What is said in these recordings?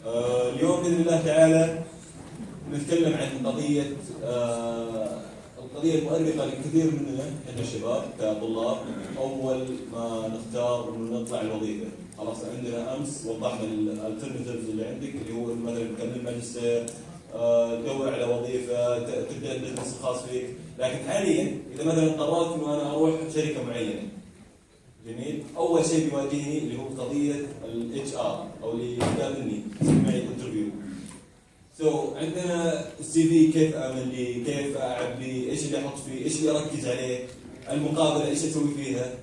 اليوم بإذن الله تعالى نتكلم عن القضية المؤرقة لكثير مننا احنا الشباب كطلاب. أول ما نختار إنه نطلع الوظيفة، خلاص عندنا أمس وضحنا الالترناتيفز اللي عندك، اللي هو مثلا نتكلم ماجستير، تدور على وظيفة، تبدأ البزنس الخاص فيك. لكن حاليا إذا مثلا قررت إنه أنا أروح شركة معينة، جميل، أول شيء بيواجهني اللي هو قضية الHR أو اللي قابلني معي انترفيو. عندنا السي في، كيف أعمل كيف أعبي، إيش اللي أحط فيه، إيش اللي أركز عليه، المقابلة إيش أسوي فيها.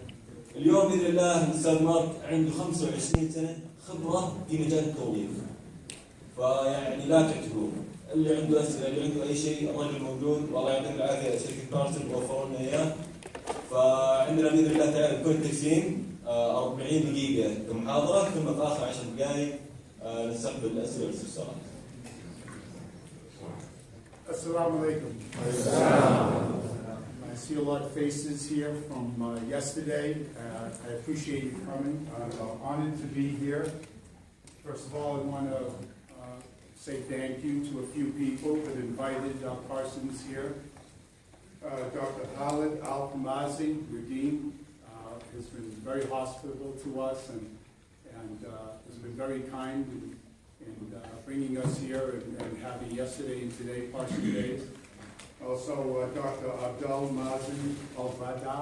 اليوم بإذن الله الأستاذ مارك عنده 25 سنة خبرة في مجال التوظيف، فيعني لا تعتبروه. اللي عنده أسئلة، اللي عنده أي شيء، الرجل موجود، والله يعطيك العافية شركة بارسونز وفروا لنا إياه. فعندنا بإذن الله تعالى بكل تقسيم 40 دقيقة كمحاضرة، ثم في آخر 10 دقائق نستقبل الأسئلة والاستفسارات. Assalamu alaikum. I see a lot of faces here from yesterday. I appreciate you coming. I'm honored to be here. First of all, I want to say thank you to a few people that invited Parsons here. Dr. Khalid Al-Hamazi, Redeem, has been very hospitable to us and has been very kind in bringing us here and having yesterday and today Parsons Days. Also, Dr. Abdul Mazen Al-Bada,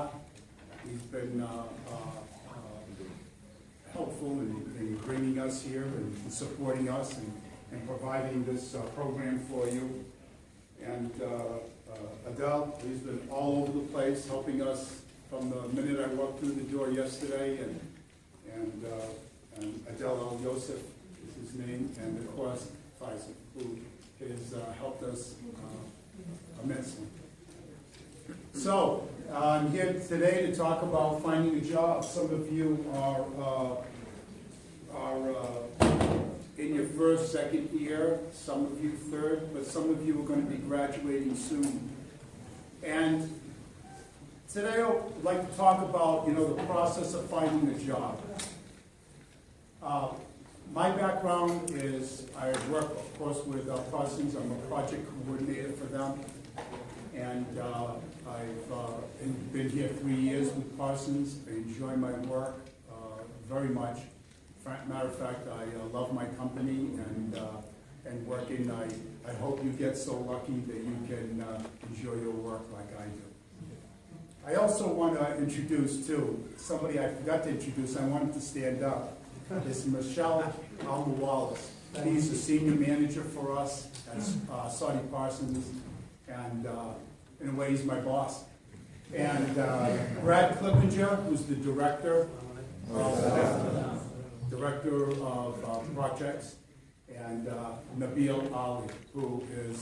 he's been helpful in bringing us here and supporting us and providing this program for you. And Adele, he's been all over the place helping us from the minute I walked through the door yesterday, and Adele Al-Yosef is his name, and of course Faisal, who has helped us immensely. So, I'm here today to talk about finding a job. Some of you are in your first, second year, some of you third, but some of you are going to be graduating soon. And today I'd like to talk about, the process of finding a job. My background is I work, of course, with Parsons. I'm a project coordinator for them. And I've been here 3 years with Parsons. I enjoy my work very much. Matter of fact, I love my company and working. I hope you get so lucky that you can enjoy your work like I do. I also want to introduce, too, somebody I forgot to introduce. I wanted to stand up. It's Michelle Almawalis. He's the senior manager for us at Saudi Parsons, and in a way, he's my boss. And Brad Clippinger, who's the director of projects, and Nabil Ali, who is,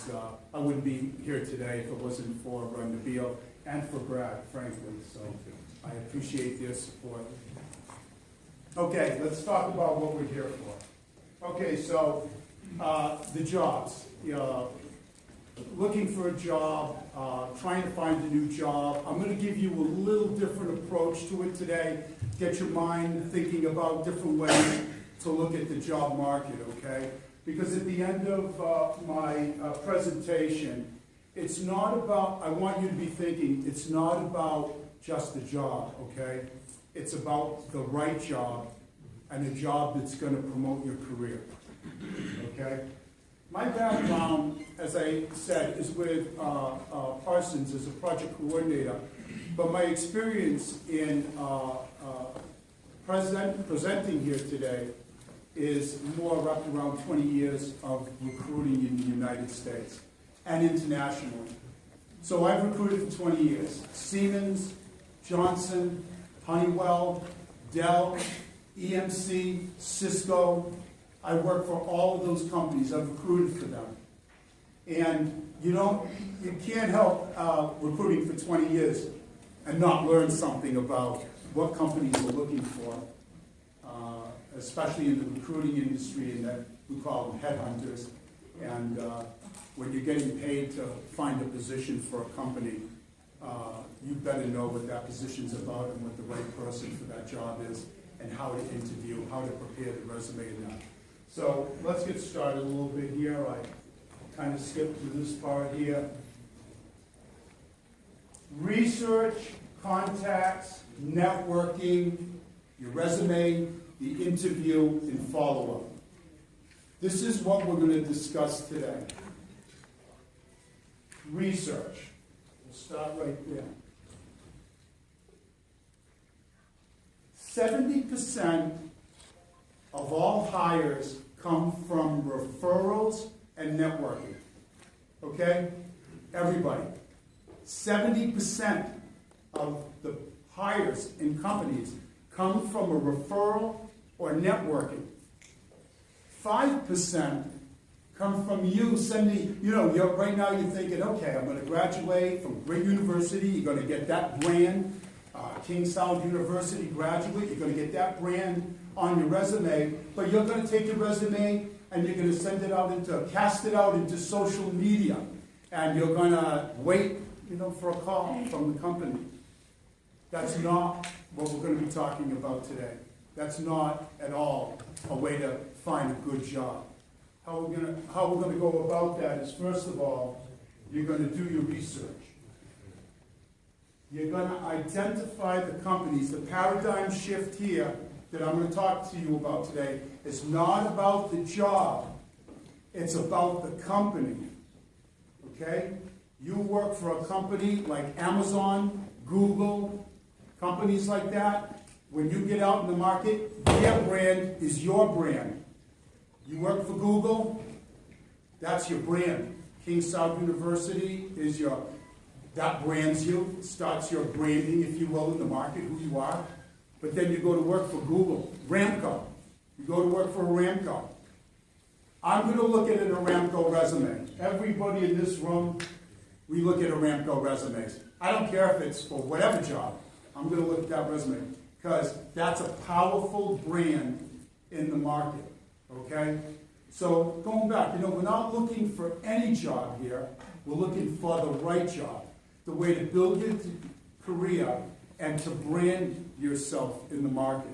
I wouldn't be here today if it wasn't for Nabil and for Brad, frankly, so I appreciate their support. Okay, let's talk about what we're here for. Okay, so the jobs. Looking for a job, trying to find a new job. I'm going to give you a little different approach to it today. Get your mind thinking about different ways to look at the job market, okay? Because at the end of my presentation, it's not about, I want you to be thinking, it's not about just the job, okay? It's about the right job and a job that's going to promote your career, okay? My background, as I said, is with Parsons as a project coordinator, but my experience in presenting here today is more wrapped around 20 years of recruiting in the United States and internationally. So I've recruited for 20 years. Siemens, Johnson, Honeywell, Dell, EMC, Cisco. I work for all of those companies. I've recruited for them. And you can't help recruiting for 20 years and not learn something about what companies are looking for, especially in the recruiting industry, and that we call them headhunters. And when you're getting paid to find a position for a company, you better know what that position's about and what the right person for that job is, and how to interview, how to prepare the resume and that. So let's get started a little bit here. I kind of skipped through this part here. Research, contacts, networking, your resume, the interview, and follow-up. This is what we're going to discuss today. Research. We'll start right there. 70% of all hires come from referrals and networking. Okay? Everybody. 70% of the hires in companies come from a referral or networking. 5% come from you sending, right now you're thinking, okay, I'm going to graduate from a great university, you're going to get that brand, King Salud University graduate, you're going to get that brand on your resume, but you're going to take your resume and you're going to cast it out into social media, and you're going to wait, for a call from the company. That's not what we're going to be talking about today. That's not at all a way to find a good job. How we're going to go about that is, first of all, you're going to do your research. You're going to identify the companies. The paradigm shift here that I'm going to talk to you about today is not about the job. It's about the company. Okay? You work for a company like Amazon, Google, companies like that. When you get out in the market, their brand is your brand. You work for Google, that's your brand. King Salud University is that brands you, starts your branding, if you will, in the market, who you are. But then you go to work for Google, Ramco. You go to work for Ramco. I'm going to look at a Ramco resume. Everybody in this room, we look at a Ramco resumes. I don't care if it's for whatever job. I'm going to look at that resume because that's a powerful brand in the market. Okay? So going back, we're not looking for any job here. We're looking for the right job, the way to build your career and to brand yourself in the market.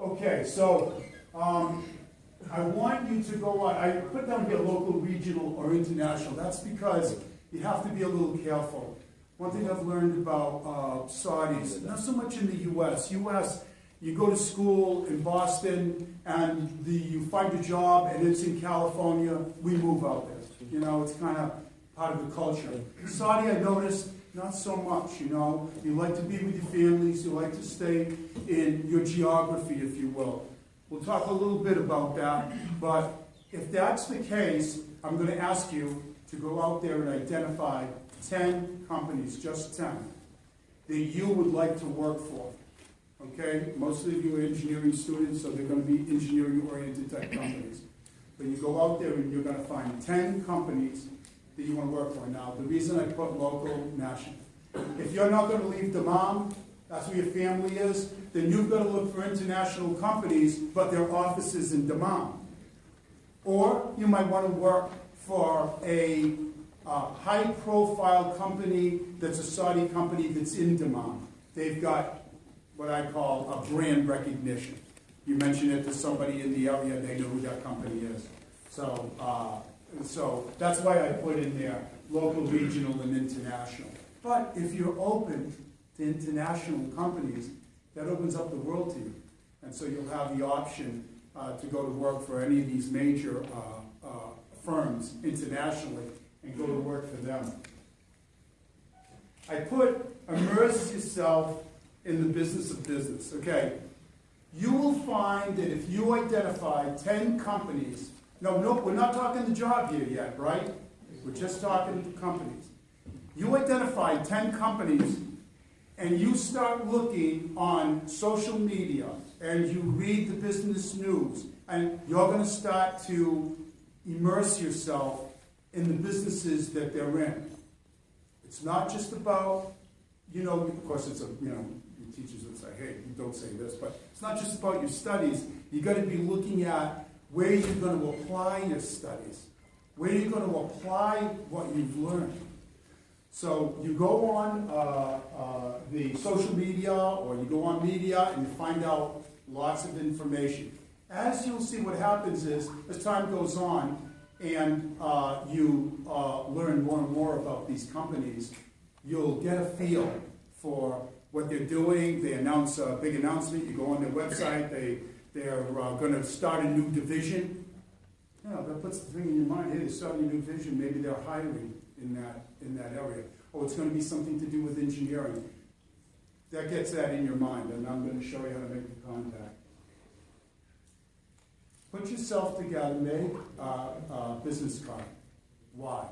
Okay, so I want you to go on. I put down here local, regional, or international. That's because you have to be a little careful. One thing I've learned about Saudis, not so much in the U.S. You go to school in Boston, and you find a job, and it's in California. We move out there. It's kind of part of the culture. Saudi, I noticed, not so much. You like to be with your families. You like to stay in your geography, if you will. We'll talk a little bit about that, but if that's the case, I'm going to ask you to go out there and identify 10 companies, just 10, that you would like to work for. Okay? Most of you are engineering students, so they're going to be engineering-oriented type companies. But you go out there and you're going to find 10 companies that you want to work for. Now, the reason I put local, national. If you're not going to leave Dammam, that's where your family is, then you've got to look for international companies, but their offices in Dammam. Or you might want to work for a high-profile company that's a Saudi company that's in Dammam. They've got what I call a brand recognition. You mention it to somebody in the area, they know who that company is. So that's why I put in there local, regional, and international. But if you're open to international companies, that opens up the world to you. And so you'll have the option to go to work for any of these major firms internationally and go to work for them. I put immerse yourself in the business of business. Okay, you will find that if you identify 10 companies, no, we're not talking the job here yet, right? We're just talking companies. You identify 10 companies and you start looking on social media and you read the business news and you're going to start to immerse yourself in the businesses that they're in. It's not just about, of course it's your teachers would say, hey, you don't say this, but it's not just about your studies. You've got to be looking at where you're going to apply your studies, where you're going to apply what you've learned. So you go on the social media or you go on media and you find out lots of information. As you'll see, what happens is, as time goes on, and you learn more and more about these companies, you'll get a feel for what they're doing. They announce a big announcement. You go on their website. They're going to start a new division. You know, that puts the thing in your mind. Hey, they're starting a new division. Maybe they're hiring in that area. Or it's going to be something to do with engineering. That gets that in your mind, and I'm going to show you how to make the contact. Put yourself together, make a business card. Why?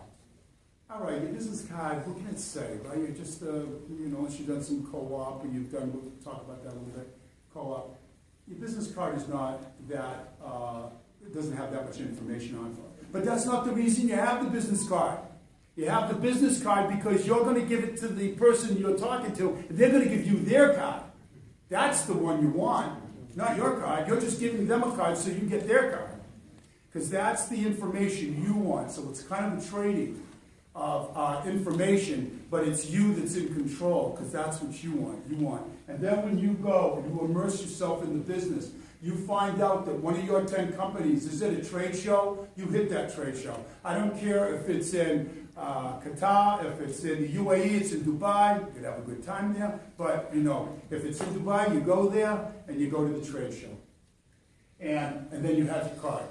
All right, your business card, what can it say, right? You're just, unless you've done some co-op, or you've done, we'll talk about that a little bit, co-op. Your business card is not that, it doesn't have that much information on it. But that's not the reason you have the business card. You have the business card because you're going to give it to the person you're talking to, and they're going to give you their card. That's the one you want, not your card. You're just giving them a card so you can get their card. Because that's the information you want. So it's kind of a trading of information, but it's you that's in control, because that's what you want. And then when you go and you immerse yourself in the business, you find out that one of your 10 companies is at a trade show, you hit that trade show. I don't care if it's in Qatar, if it's in the UAE, it's in Dubai, you could have a good time there, but if it's in Dubai, you go there and you go to the trade show. And then you have your card.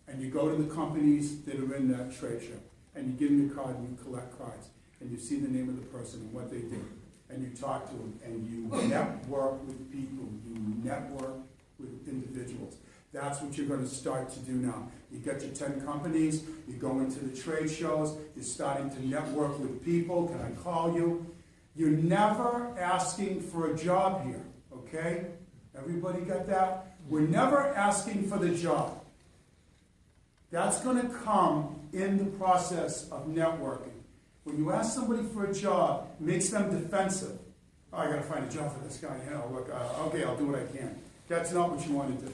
And you go to the companies that are in that trade show. And you give them your card and you collect cards. And you see the name of the person and what they do. And you talk to them. And you network with people. You network with individuals. That's what you're going to start to do now. You get your 10 companies. You go into the trade shows. You're starting to network with people. Can I call you? You're never asking for a job here. Okay? Everybody got that? We're never asking for the job. That's going to come in the process of networking. When you ask somebody for a job, it makes them defensive. Oh, I got to find a job for this guy. Look, okay, I'll do what I can. That's not what you want to do.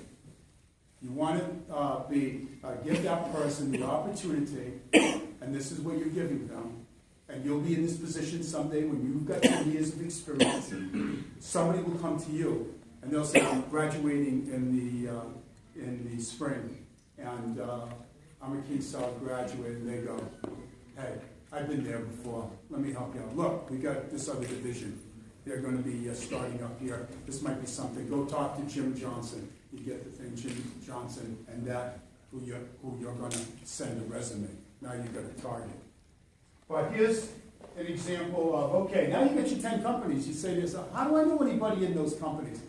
You want to give that person the opportunity, and this is what you're giving them. And you'll be in this position someday when you've got 10 years of experience. Somebody will come to you, and they'll say, I'm graduating in the spring. And I'm a King Saud graduate, and they go, hey, I've been there before. Let me help you out. Look, we got this other division. They're going to be starting up here. This might be something. Go talk to Jim Johnson. You get the thing, Jim Johnson, and that who you're going to send a resume. Now you've got a target. But here's an example of, okay, now you get your 10 companies. You say to yourself, how do I know anybody in those companies?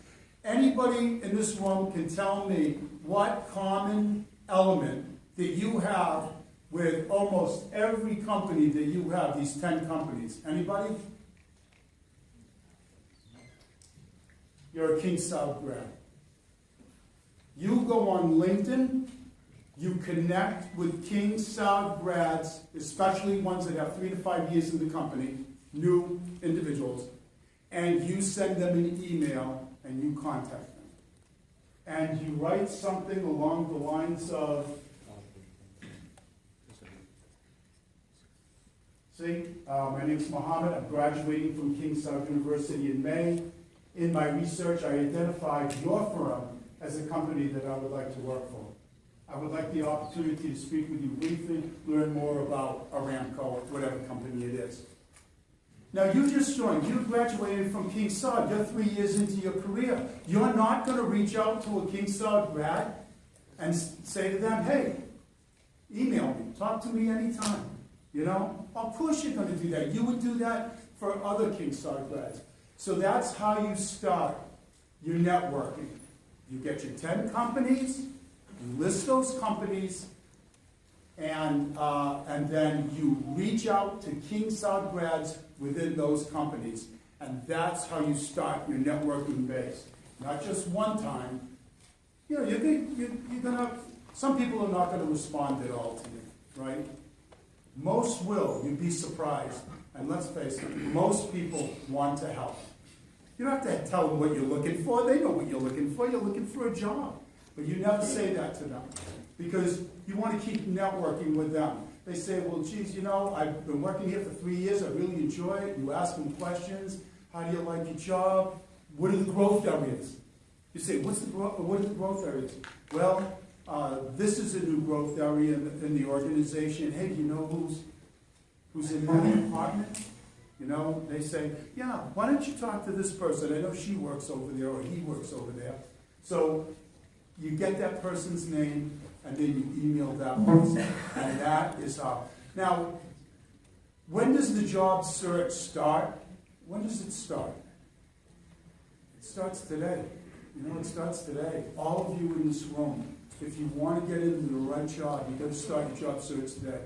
Anybody in this room can tell me what common element that you have with almost every company that you have, these 10 companies. Anybody? You're a King Saud grad. You go on LinkedIn, you connect with King Saud grads, especially ones that have 3 to 5 years in the company, new individuals, and you send them an email and you contact them. And you write something along the lines of, my name's Mohammed. I'm graduating from King Saud University in May. In my research, I identified your firm as a company that I would like to work for. I would like the opportunity to speak with you briefly, learn more about Aramco or whatever company it is. Now, you just joined. You graduated from King Saud. You're 3 years into your career. You're not going to reach out to a King Saud grad and say to them, hey, email me. Talk to me anytime. Of course you're going to do that. You would do that for other King Saud grads. So that's how you start your networking. You get your 10 companies, you list those companies, and then you reach out to King Saud grads within those companies. And that's how you start your networking base. Not just one time. You're gonna, some people are not going to respond at all to you, right? Most will. You'd be surprised. And let's face it, most people want to help. You don't have to tell them what you're looking for. They know what you're looking for. You're looking for a job. But you never say that to them because you want to keep networking with them. They say, well, geez, I've been working here for 3 years. I really enjoy it. You ask them questions. How do you like your job? What are the growth areas? You say, what are the growth areas? Well, this is a new growth area in the organization. Hey, do you know who's in that department? You know, they say, yeah, why don't you talk to this person? I know she works over there or he works over there. So you get that person's name and then you email that person. And that is how. Now, when does the job search start? When does it start? It starts today. You know, it starts today. All of you in this room, if you want to get into the right job, you've got to start your job search today.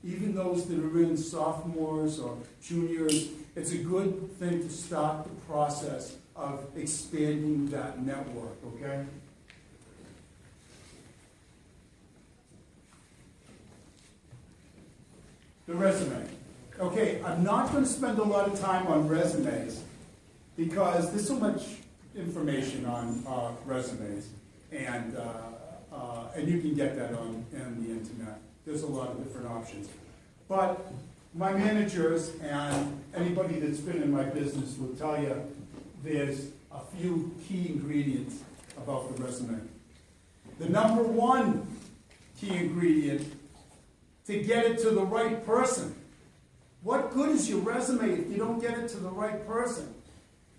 Even those that are in sophomores or juniors, it's a good thing to start the process of expanding that network, okay? The resume. Okay, I'm not going to spend a lot of time on resumes because there's so much information on resumes, and you can get that on the internet. There's a lot of different options. But my managers and anybody that's been in my business will tell you there's a few key ingredients about the resume. The number one key ingredient, to get it to the right person. What good is your resume if you don't get it to the right person?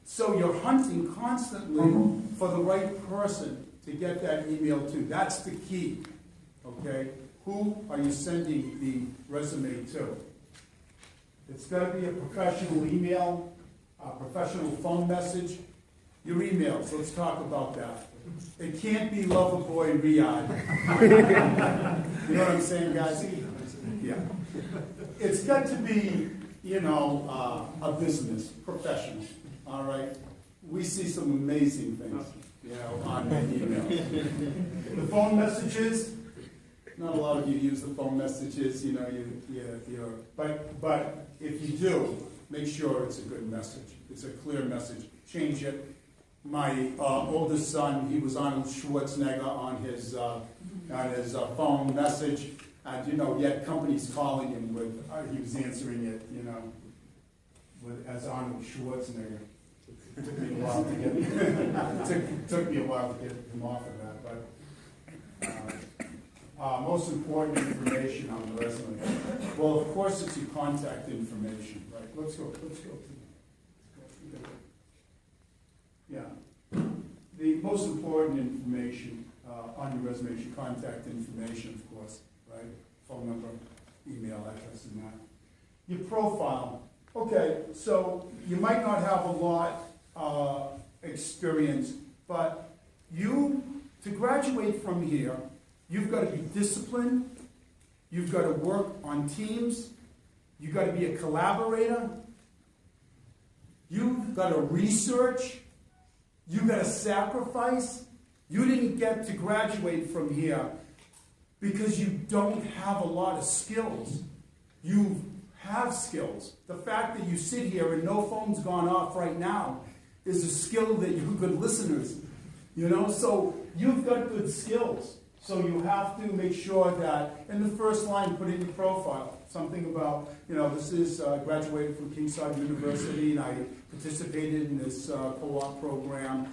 So you're hunting constantly for the right person to get that email to. That's the key, okay? Who are you sending the resume to? It's got to be a professional email, a professional phone message. Your emails, let's talk about that. It can't be Loverboy Riyadh. You know what I'm saying, guys? Yeah. It's got to be, you know, a business, professional, all right? We see some amazing things, you know, on the email. The phone messages, not a lot of you use the phone messages, you know, but if you do, make sure it's a good message. It's a clear message. Change it. My oldest son, he was Arnold Schwarzenegger on his phone message. And, you know, he had companies calling him with, he was answering it, you know, as Arnold Schwarzenegger. It took me a while to get, took me a while to get him off of that, but most important information on the resume. Well, of course, it's your contact information, right? Let's go to yeah. The most important information on your resume is your contact information, of course. Right? Phone number, email address, and that. Your profile. Okay, so you might not have a lot experience, but to graduate from here, you've got to be disciplined, you've got to work on teams, you've got to be a collaborator, you've got to research, you've got to sacrifice. You didn't get to graduate from here because you don't have a lot of skills. You have skills. The fact that you sit here and no phone's gone off right now is a skill that you're good listeners. You know, so you've got good skills. So you have to make sure that in the first line, put in your profile. Something about, you know, this is graduated from Kingside University and I participated in this co-op program.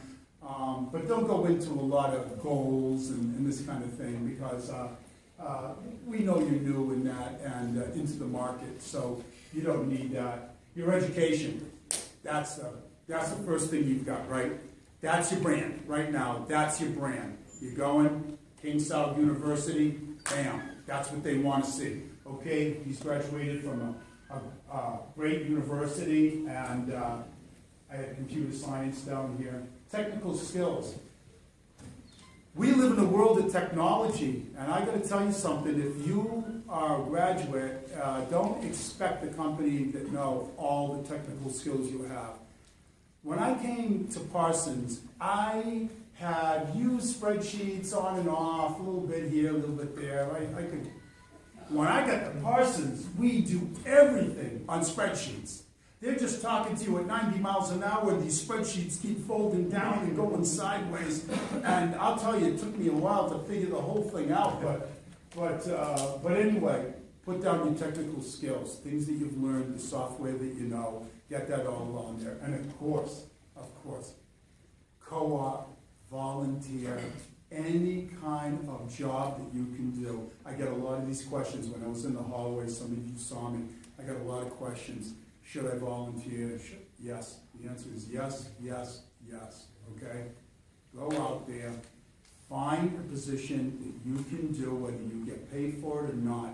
But don't go into a lot of goals and this kind of thing because we know you're new in that and into the market, so you don't need that. Your education, that's the first thing you've got, right? That's your brand right now. That's your brand. You're going King Saud University, bam. That's what they want to see. Okay, he's graduated from a great university, and I had computer science down here. Technical skills. We live in a world of technology, and I got to tell you something. If you are a graduate, don't expect the company to know all the technical skills you have. When I came to Parsons, I had used spreadsheets on and off, a little bit here, a little bit there. When I got to Parsons, we do everything on spreadsheets. They're just talking to you at 90 miles an hour. These spreadsheets keep folding down and going sideways. And I'll tell you, it took me a while to figure the whole thing out. But anyway, put down your technical skills, things that you've learned, the software that you know. Get that all on there. And of course, co-op volunteer, any kind of job that you can do. I get a lot of these questions when I was in the hallway. Some of you saw me. I got a lot of questions. Should I volunteer? Yes. The answer is yes, yes, yes. Okay? Go out there. Find a position that you can do, whether you get paid for it or not.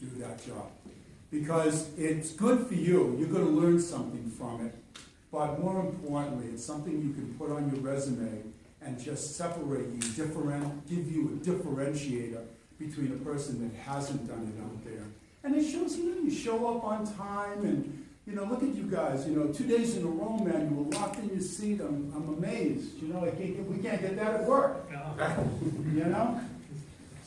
Do that job. Because it's good for you. You're going to learn something from it. But more importantly, it's something you can put on your resume and just separate you, give you a differentiator between a person that hasn't done it out there. And it shows, you show up on time and, look at you guys, 2 days in a row, man, you were locked in your seat. I'm amazed. We can't get that at work.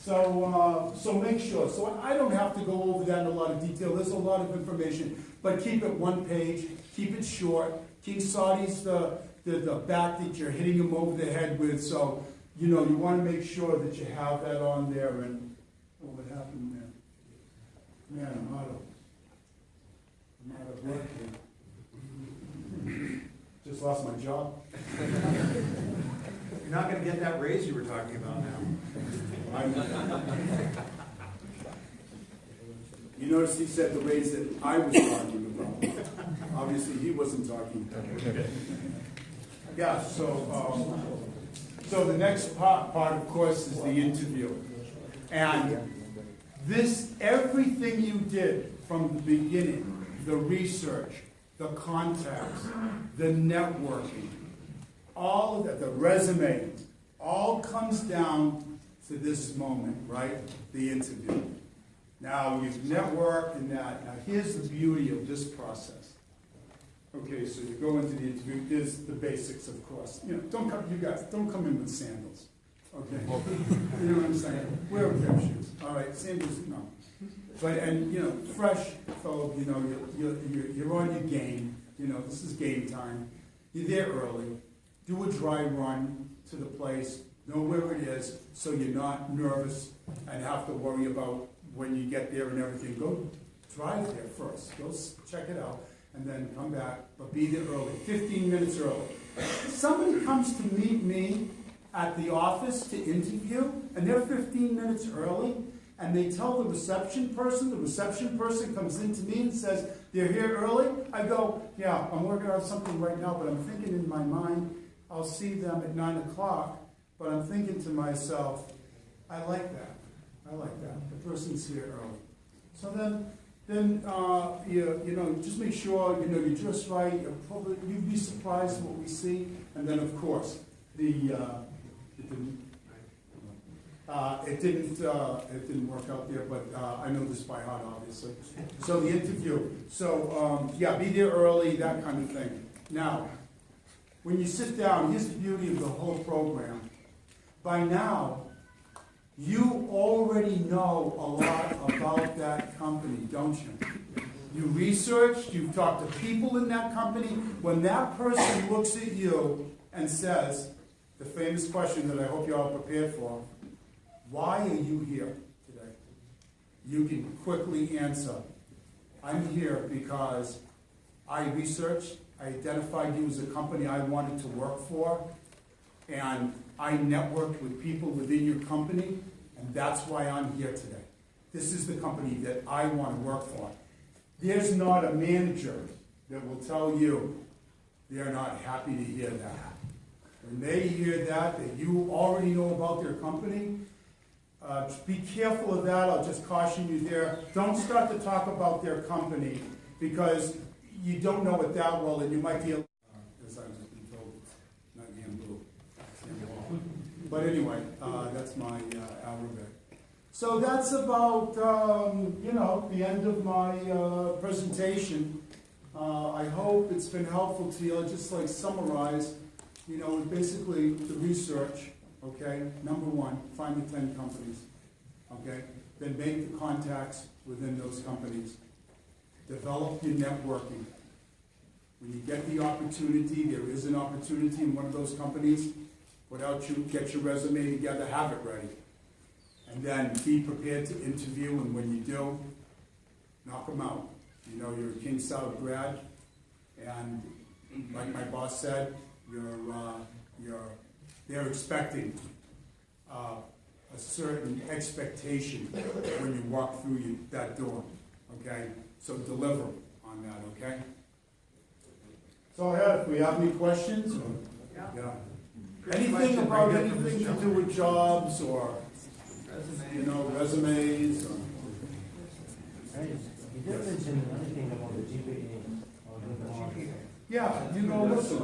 So make sure. So I don't have to go over that in a lot of detail. There's a lot of information, but keep it one page, keep it short. King Saudi's the bat that you're hitting him over the head with, so, you want to make sure that you have that on there. And what happened there? Man, I'm out of work here. Just lost my job. You're not going to get that raise you were talking about now. You notice he said the raise that I was talking about. Obviously, he wasn't talking about it. Yeah, so the next part, of course, is the interview. And everything you did from the beginning, the research, the contacts, the networking, all of that, the resume, all comes down to this moment, right? The interview. Now, you've networked and that. Now, here's the beauty of this process. Okay, so you go into the interview. There's the basics, of course. Don't come in with sandals. Okay, you know what I'm saying? Wear a pair of shoes. All right, sandals, no. But fresh. So you're on your game. This is game time. You're there early. Do a dry run to the place. Know where it is, so you're not nervous and have to worry about when you get there and everything. Go drive there first. Go check it out. And then come back, but be there early, 15 minutes early. Somebody comes to meet me at the office to interview, and they're 15 minutes early, and they tell the reception person comes in to me and says, they're here early. I go, yeah, I'm working on something right now, but I'm thinking in my mind, I'll see them at 9 o'clock, but I'm thinking to myself, I like that. The person's here early. So then just make sure you're dressed right. You'd be surprised what we see. And then, of course, it didn't work out there. But I know this by heart, obviously. So the interview. So be there early, that kind of thing. Now, when you sit down, here's the beauty of the whole program. By now, you already know a lot about that company, don't you? You researched, you've talked to people in that company. When that person looks at you and says, the famous question that I hope you're all prepared for, why are you here today? You can quickly answer, I'm here because I researched, I identified you as a company I wanted to work for, and I networked with people within your company, and that's why I'm here today. This is the company that I want to work for. There's not a manager that will tell you they're not happy to hear that. When they hear that you already know about their company, be careful of that. I'll just caution you there. Don't start to talk about their company because you don't know it that well, and you might be, as I was being told, not yam blue. But anyway, that's my Arabic. So that's about, the end of my presentation. I hope it's been helpful to you. I'll just summarize, basically the research, okay? Number one, find the 10 companies, okay? Then make the contacts within those companies. Develop your networking. When you get the opportunity, there is an opportunity in one of those companies, get your resume together, have it ready. And then be prepared to interview, and when you do, knock them out. You're a King Saud grad, and like my boss said, you're they're expecting a certain expectation when you walk through that door, okay? So deliver on that, okay? So if we have any questions, yeah. Anything about anything to do with jobs or, resumes or. You didn't mention anything about the GPA or the GPA. Yeah, listen.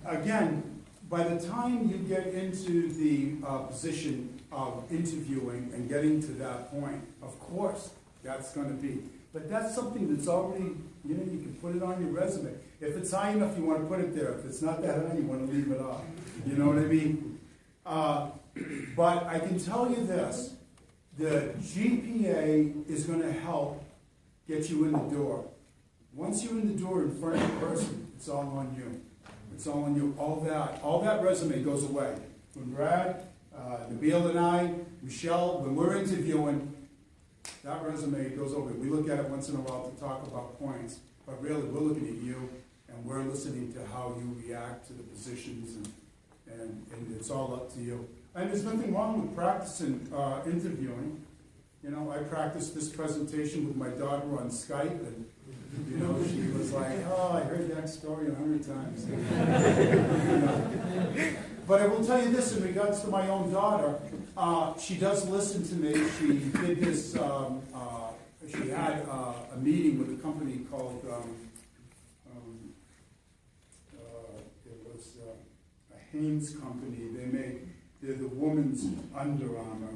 Again, by the time you get into the position of interviewing and getting to that point, of course, that's going to be. But that's something that's already, you can put it on your resume. If it's high enough, you want to put it there. If it's not that high, you want to leave it off. You know what I mean? But I can tell you this. The GPA is going to help get you in the door. Once you're in the door in front of the person, it's all on you. It's all on you. All that resume goes away. When Brad, Nabil and I, Michelle, when we're interviewing, that resume goes over. We look at it once in a while to talk about points, but really we're looking at you and we're listening to how you react to the positions, and it's all up to you. And there's nothing wrong with practicing interviewing. I practiced this presentation with my daughter on Skype, and she was like, "Oh, I heard that story 100 times." But I will tell you this in regards to my own daughter. She does listen to me. She did this. She had a meeting with a company called. It was a Hanes company. They're the woman's Under Armour.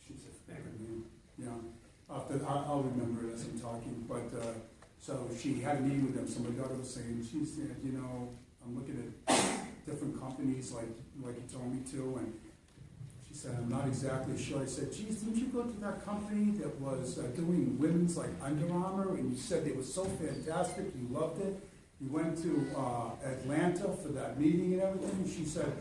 She's a favorite name. Yeah. I'll remember it as I'm talking. But so she had a meeting with them. So my daughter was saying, she said, I'm looking at different companies like you told me to, and she said, I'm not exactly sure. I said, geez, didn't you go to that company that was doing women's like Under Armour, and you said they were so fantastic, you loved it? You went to Atlanta for that meeting and everything? And she said,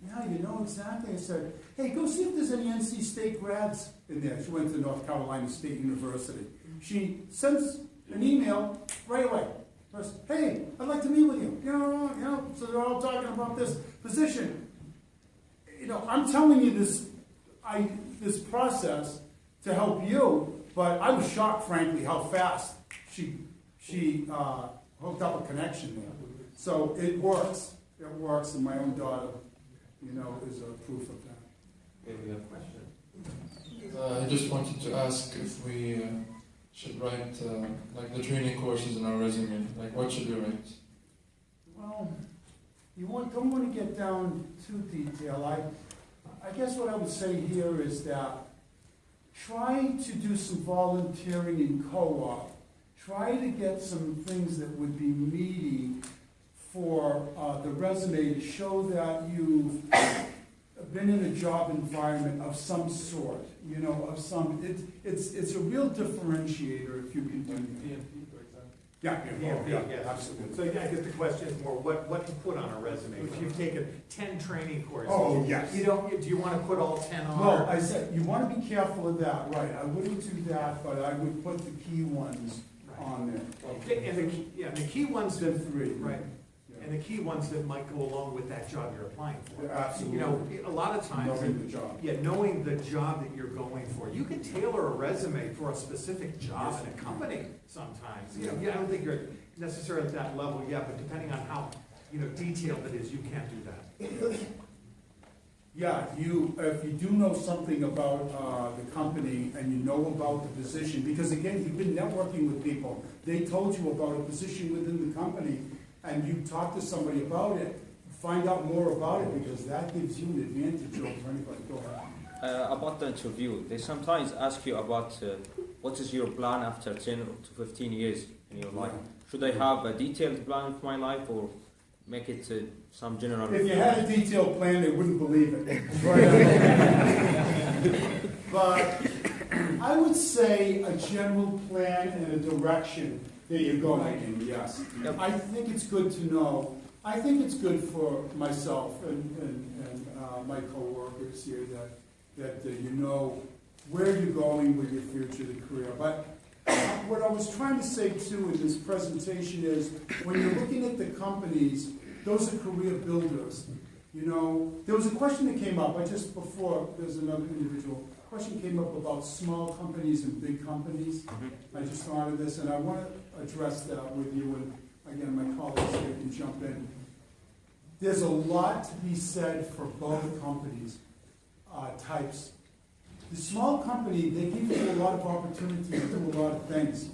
yeah, exactly. I said, hey, go see if there's any NC State grads in there. She went to North Carolina State University. She sends an email right away. First, hey, I'd like to meet with you. So they're all talking about this position. I'm telling you this process to help you, but I was shocked, frankly, how fast she hooked up a connection there. So it works. It works, and my own daughter, is a proof of that. Okay, we have a question. I just wanted to ask if we should write like the training courses in our resume. Like, what should we write? Well, don't want to get down too detailed. I guess what I would say here is that try to do some volunteering in co-op. Try to get some things that would be meaty for the resume to show that you've been in a job environment of some sort, it's a real differentiator if you can do that. Yeah, absolutely. So I guess the question is more, what to put on a resume? If you've taken 10 training courses. Oh, yes. Do you want to put all 10 on? Well, I said, you want to be careful of that, right. I wouldn't do that, but I would put the key ones on there. And the key ones The three. right. Yeah. And the key ones that might go along with that job you're applying for. Yeah, absolutely. A lot of times. Knowing the job. Yeah, knowing the job that you're going for. You can tailor a resume for a specific job in a company sometimes. Yeah. I don't think you're necessarily at that level yet, but depending on how, detailed it is, you can do that. Yeah, if you do know something about the company and you know about the position, because again, you've been networking with people. They told you about a position within the company, and you talk to somebody about it, find out more about it, because that gives you an advantage over anybody. Go ahead. About the interview, they sometimes ask you about what is your plan after 10 to 15 years in your life. Should I have a detailed plan for my life, or make it some general? If you had a detailed plan, they wouldn't believe it. But I would say a general plan and a direction that you're going in, yes. Yep. I think it's good to know. I think it's good for myself and my coworkers here that you know where you're going with your future, the career. But what I was trying to say too in this presentation is when you're looking at the companies, those are career builders. You know, there was a question that came up, there's another individual, question came up about small companies and big companies. I just thought of this, and I want to address that with you, and again, my colleagues here can jump in. There's a lot to be said for both companies, types. The small company, they give you a lot of opportunity to do a lot of things.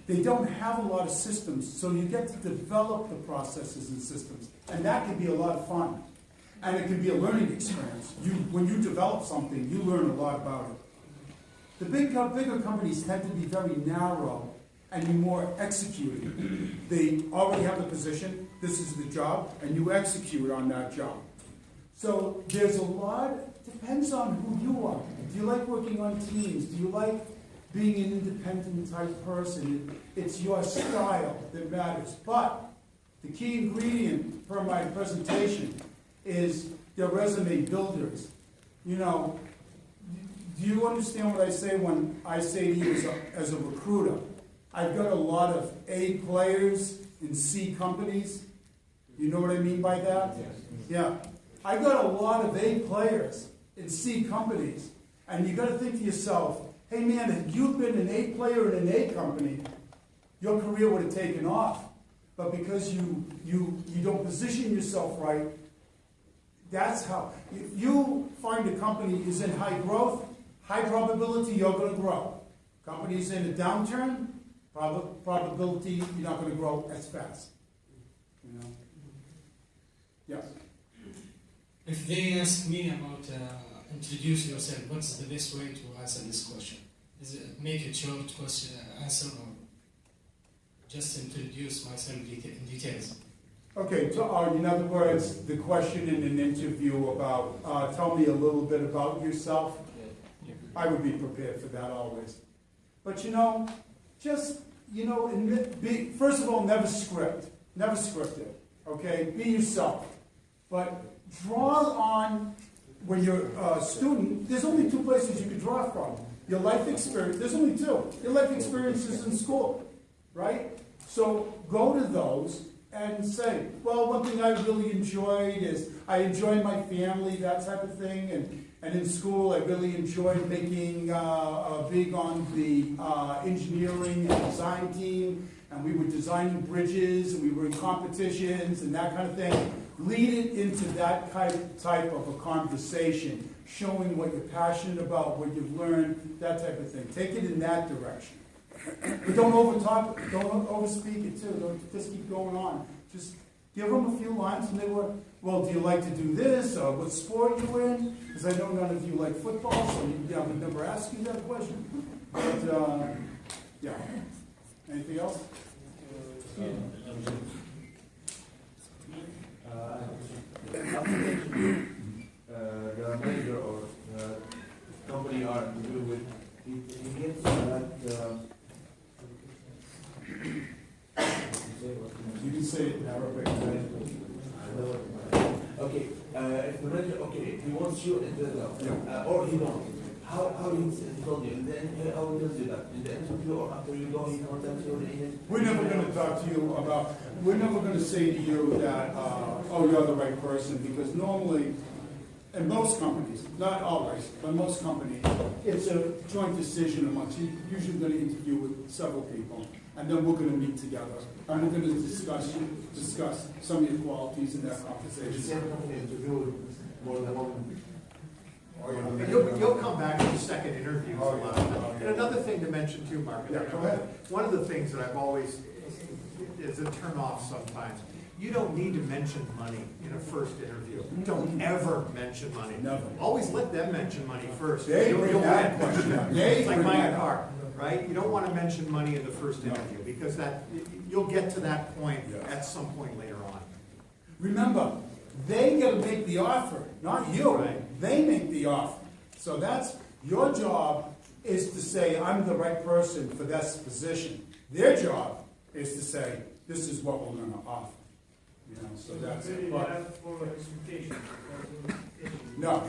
They don't have a lot of systems, so you get to develop the processes and systems, and that can be a lot of fun. And it can be a learning experience. When you develop something, you learn a lot about it. The bigger companies tend to be very narrow, and you're more executing. They already have the position, this is the job, and you execute on that job. So there's a lot, depends on who you are. Do you like working on teams? Do you like being an independent type person? It's your style that matters. But the key ingredient for my presentation is their resume builders. You know, do you understand what I say when I say to you as a recruiter? I've got a lot of A players in C companies. You know what I mean by that? Yes. Yeah. I got a lot of A players in C companies. And you got to think to yourself, hey man, if you'd been an A player in an A company, your career would have taken off. But because you don't position yourself right, that's how. If you find a company is in high growth, high probability you're going to grow. Company's in a downturn, probability you're not going to grow as fast. You know? Yes. If they ask me about introduce yourself, what's the best way to answer this question? Is it make it short question answer, or just introduce myself in details? Okay, in other words, the question in an interview about, tell me a little bit about yourself. I would be prepared for that always. But first of all, never script it, okay? Be yourself. But draw on, when you're a student, there's only two places you can draw from. Your life experience, there's only two. Your life experiences in school, right? So go to those and say, well, one thing I really enjoyed is I enjoyed my family, that type of thing, and in school I really enjoyed making big on the engineering and design team, and we were designing bridges, and we were in competitions and that kind of thing. Lead it into that type of a conversation, showing what you're passionate about, what you've learned, that type of thing. Take it in that direction. But don't overtalk, don't overspeak it too. Don't just keep going on. Just give them a few lines, and they were, well, do you like to do this, or what sport you in? Because I know none of you like football, so I would never ask you that question. But, yeah. Anything else? The manager or the company you are dealing with, he gets that. You can say it in Arabic. Okay, if the manager, he wants you in the or he don't. How he told you? In the end, how he tells you that? In the interview or after you go, he contacts you? We're never going to talk to you about, we're never going to say to you that, you're the right person, because normally, in most companies, not always, but most companies, it's a joint decision amongst you. Usually going to interview with several people, and then we're going to meet together, and we're going to discuss some of your qualities in that The conversation. same company interview more than one. You'll come back to the second interview. And another thing to mention too, Mark, Yeah, go ahead. one of the things that I've always, is a turn off sometimes. You don't need to mention money in a first interview. Don't ever mention money. Never. Always let them mention money first. They You'll bring that win. question up. It's like bring buying that a up. car, right? You don't want to mention money in the first interview, because you'll get to that point Yes. at some point later on. Remember, they got to make the offer, not you. Right. They make the offer. So that's your job, is to say, I'm the right person for this position. Their job is to say, this is what we're going to offer. You know, so that's it. But, no,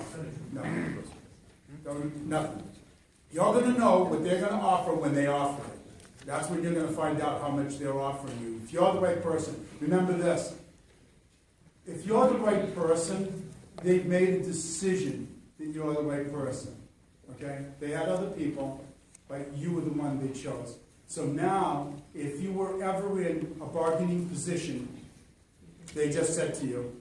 nothing. You're going to know what they're going to offer when they offer it. That's when you're going to find out how much they're offering you. If you're the right person, remember this. if you're the right person, they've made a decision that you're the right person. Okay? They had other people, but you were the one they chose. So now, if you were ever in a bargaining position, they just said to you,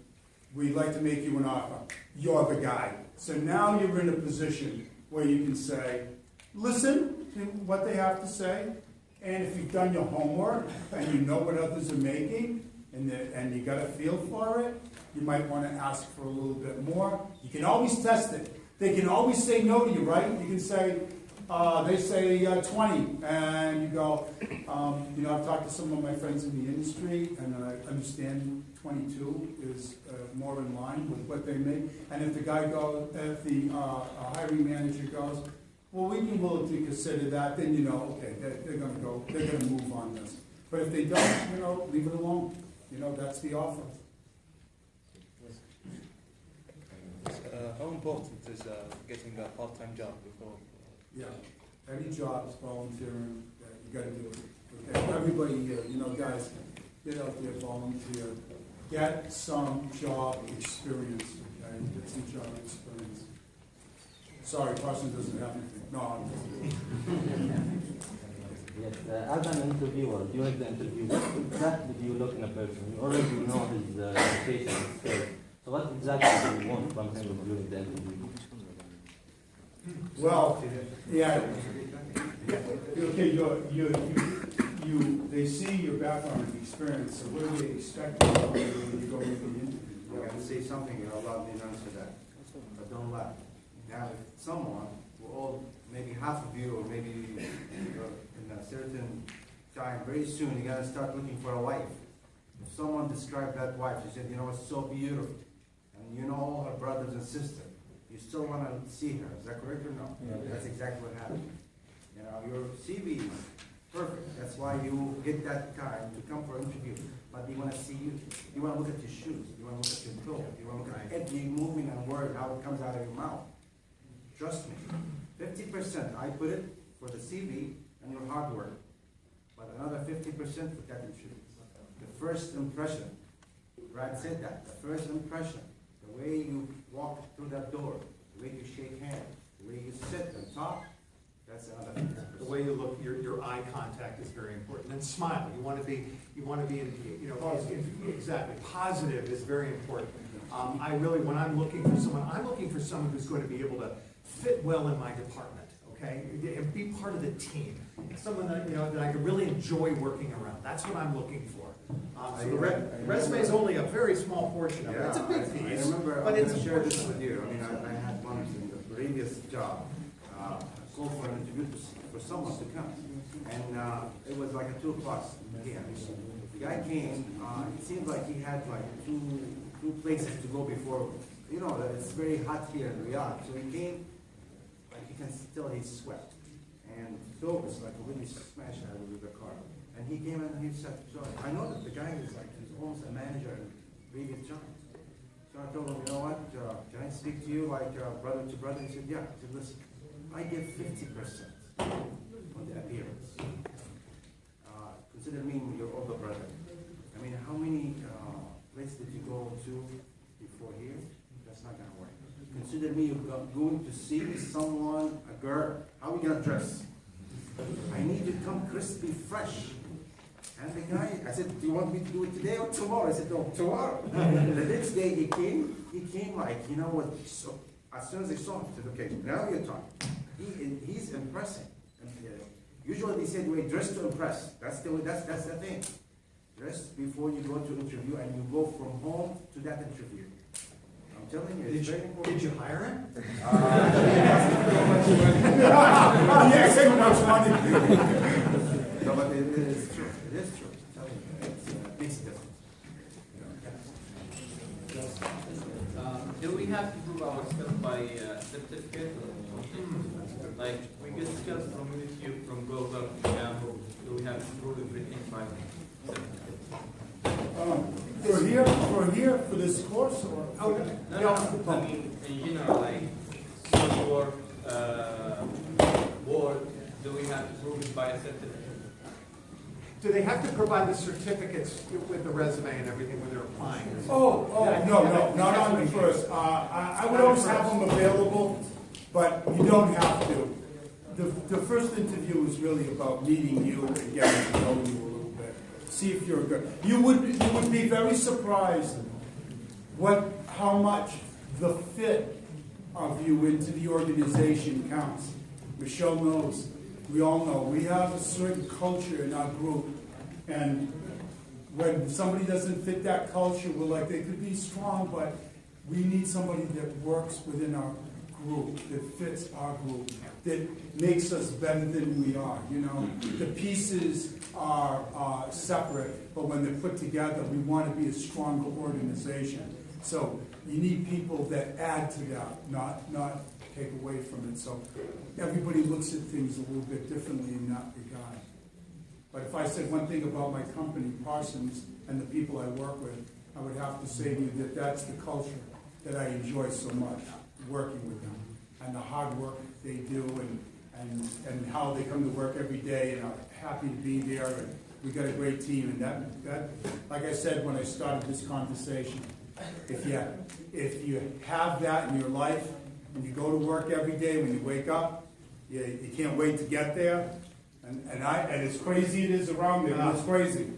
we'd like to make you an offer. You're the guy. So now you're in a position where you can say, listen to what they have to say, and if you've done your homework and you know what others are making, and you got a feel for it, you might want to ask for a little bit more. You can always test it. They can always say no to you, right? You can say, they say 20, and you go, I've talked to some of my friends in the industry, and I understand 22 is more in line with what they make. And if the hiring manager goes, well, we'd be willing to consider that, then you know, okay, they're going to move on this. But if they don't, leave it alone. That's the offer. How important is getting a part-time job before? Yeah, any job's volunteering, you gotta do it. Okay, everybody here, guys, get out there, volunteer, get some job experience, okay? Get some job experience. Sorry, Parsons doesn't have anything. No, I'm just Yes, as an interviewer, during the interview, what exactly do you look in a person? You already know his education, his skills. So what exactly do you want from him during the interview? well, yeah. Okay, they see your background and experience, so what do they expect when you go into the interview? You can say something, allow me to answer that, but don't lie. Now, if someone, maybe half of you, or maybe in a certain time, very soon, you're gonna start looking for a wife. If someone described that wife, she said, it's so beautiful, and you know all her brothers and sisters, you still want to see her. Is that correct or no? Yeah. That's exactly what happened. Your CV is perfect. That's why you get that time to come for an interview. But they want to see you. You want to look at your shoes. You want to look at your clothes. You want to look at every movement and word, how it comes out of your mouth. Trust me. 50%, I put it for the CV and your hard work. But another 50% for that interview. The first impression. Brad said that. The first impression. The way you walk through that door. The way you shake hands. The way you sit and talk. That's another 50%. The way you look, your eye contact is very important. And smile. You want to be exactly. Positive is very important. When I'm looking for someone who's going to be able to fit well in my department, okay? And be part of the team. Someone that I can really enjoy working around. That's what I'm looking for. So the resume is only a very small portion of it. It's a big piece. I remember, but I'm going to share this with you. I had once in the previous job, called for an interview for someone to come. And it was like a 2 o'clock p.m. The guy came, it seemed like he had like two places to go before, it's very hot here in Riyadh. So he came, like you can still he sweat. And Phil was like really smashed out of the car. And he came and he said, so I know that the guy is like, he's almost a manager in previous job. So I told him, you know what, can I speak to you like brother to brother? He said, yeah. I said, listen, I give 50% on the appearance. Consider me your older brother. How many places did you go to before here? That's not going to work. Consider me going to see someone, a girl. How are we going to dress? I need to come crispy, fresh. And the guy, I said, do you want me to do it today or tomorrow? I said, no, tomorrow. The next day he came like, so as soon as I saw him, I said, okay, now you're talking. He's impressing. And, usually they say, wait, dress to impress. That's the thing. Dress before you go to interview, and you go from home to that interview. I'm telling you, it's very important. Did you hire him? Yes, how much money? No, but it is true. It is true. I'm telling you, it makes a difference. Do we have to prove our skills by certificate? Like, we get skills from YouTube, from Google, do we have to prove everything by certificate? For here, for this course, or? Okay. No, in general, like, software, Word, do we have to prove it by a certificate? Do they have to provide the certificates with the resume and everything when they're applying? No, not on the first. I would always have them available, but you don't have to. The first interview is really about meeting you and getting to know you a little bit. See if you're good. You would be very surprised how much the fit of you into the organization counts. Michelle knows. We all know. We have a certain culture in our group, and when somebody doesn't fit that culture, we're like, they could be strong, but we need somebody that works within our group, that fits our group, that makes us better than we are. You know, the pieces are separate, but when they're put together, we want to be a stronger organization. So you need people that add to that, not take away from it. So everybody looks at things a little bit differently in that regard. But if I said one thing about my company, Parsons, and the people I work with, I would have to say to you that that's the culture that I enjoy so much, working with them, and the hard work they do, and how they come to work every day, and are happy to be there, and we got a great team. And that, like I said when I started this conversation, if you have that in your life, when you go to work every day, when you wake up, you can't wait to get there. And as crazy it is around there, it's crazy.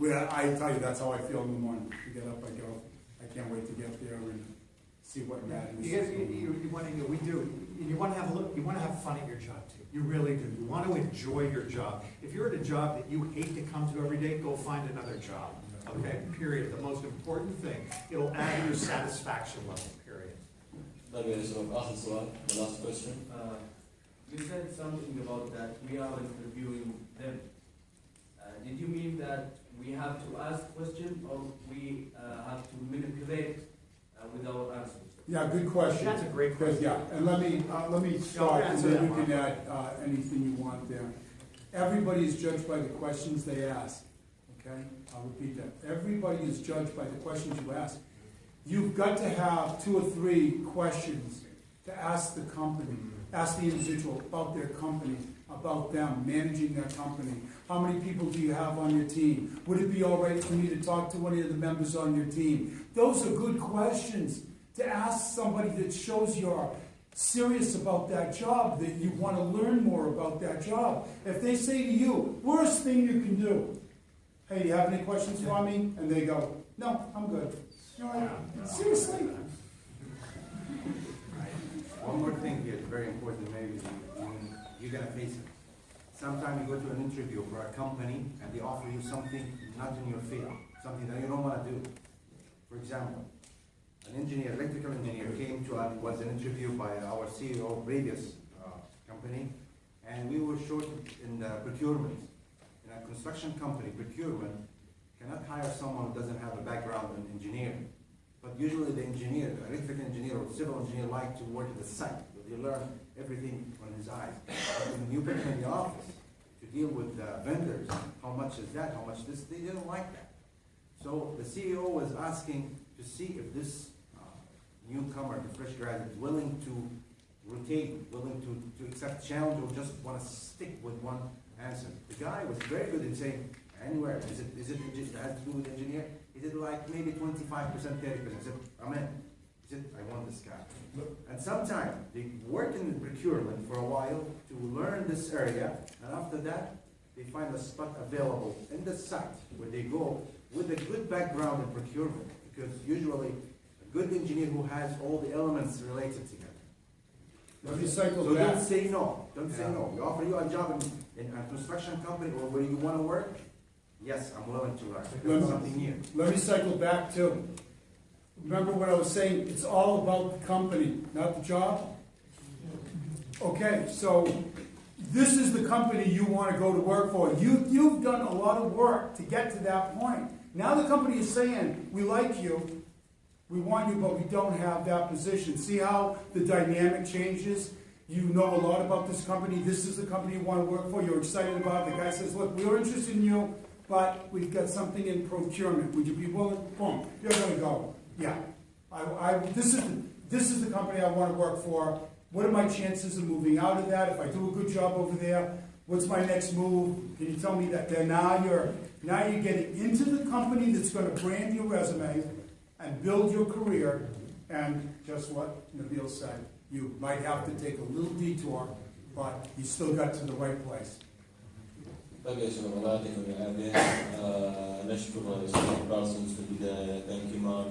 I tell you, that's how I feel in the morning. You get up, I go, I can't wait to get there and see what matters. You want to have fun at your job too. You really do. You want to enjoy your job. If you're at a job that you hate to come to every day, go find another job. Okay, period. The most important thing. It'll add to your satisfaction level, period. طيب يا شباب آخر سؤال, the last question. You said something about that we are interviewing them. Did you mean that we have to ask questions or we have to manipulate with our answers? Yeah, good question. That's a great question. Yeah, and let me start, and then you can add anything you want there. Everybody is judged by the questions they ask. Okay, I'll repeat that. Everybody is judged by the questions you ask. You've got to have 2 or 3 questions to ask the company, ask the individual about their company, about them, managing their company. How many people do you have on your team? Would it be all right for me to talk to one of the members on your team? Those are good questions to ask somebody that shows you're serious about that job, that you want to learn more about that job. If they say to you, worst thing you can do, hey, do you have any questions for me? And they go, no, I'm good. You're like, seriously? One more thing here is very important, maybe you're going to face it. Sometimes you go to an interview for a company and they offer you something not in your field, something that you don't want to do. For example, an engineer, electrical engineer, came to us, was an interview by our CEO of previous company, and we were short in the procurement. In a construction company, procurement cannot hire someone who doesn't have a background in engineering. But usually the engineer, the electrical engineer or civil engineer like to work at the site, where they learn everything on his eyes. But when you put him in the office to deal with vendors, how much is that, how much this, they didn't like that. So the CEO was asking to see if this newcomer, the fresh graduate, is willing to rotate, willing to accept challenge, or just want to stick with one answer. The guy was very good in saying, anywhere, is it just has to do with engineer? He did like maybe 25%, 30%. He said, I'm in. He said, I want this guy. And sometimes they work in procurement for a while to learn this area, and after that, they find a spot available in the site where they go with a good background in procurement, because usually a good engineer who has all the elements related together. So don't say no. Don't say no. We offer you a job in a construction company or where you want to work. Yes, I'm willing to learn something new. Let me cycle back too. Remember what I was saying? It's all about the company, not the job. Okay, so this is the company you want to go to work for. You've done a lot of work to get to that point. Now the company is saying, we like you, we want you, but we don't have that position. See how the dynamic changes? You know a lot about this company. This is the company you want to work for. You're excited about it. The guy says, look, we're interested in you, but we've got something in procurement. Would you be willing? Boom. You're going to go. Yeah. This is the company I want to work for. What are my chances of moving out of that? If I do a good job over there, what's my next move? Can you tell me that? Then now you're getting into the company that's going to brand your resume and build your career. And just what Nabil said, you might have to take a little detour, but you still got to the right place. بقى شباب الله يعطيكم العافية. نشكر شركة بارسونز في البداية. Thank you, Mark.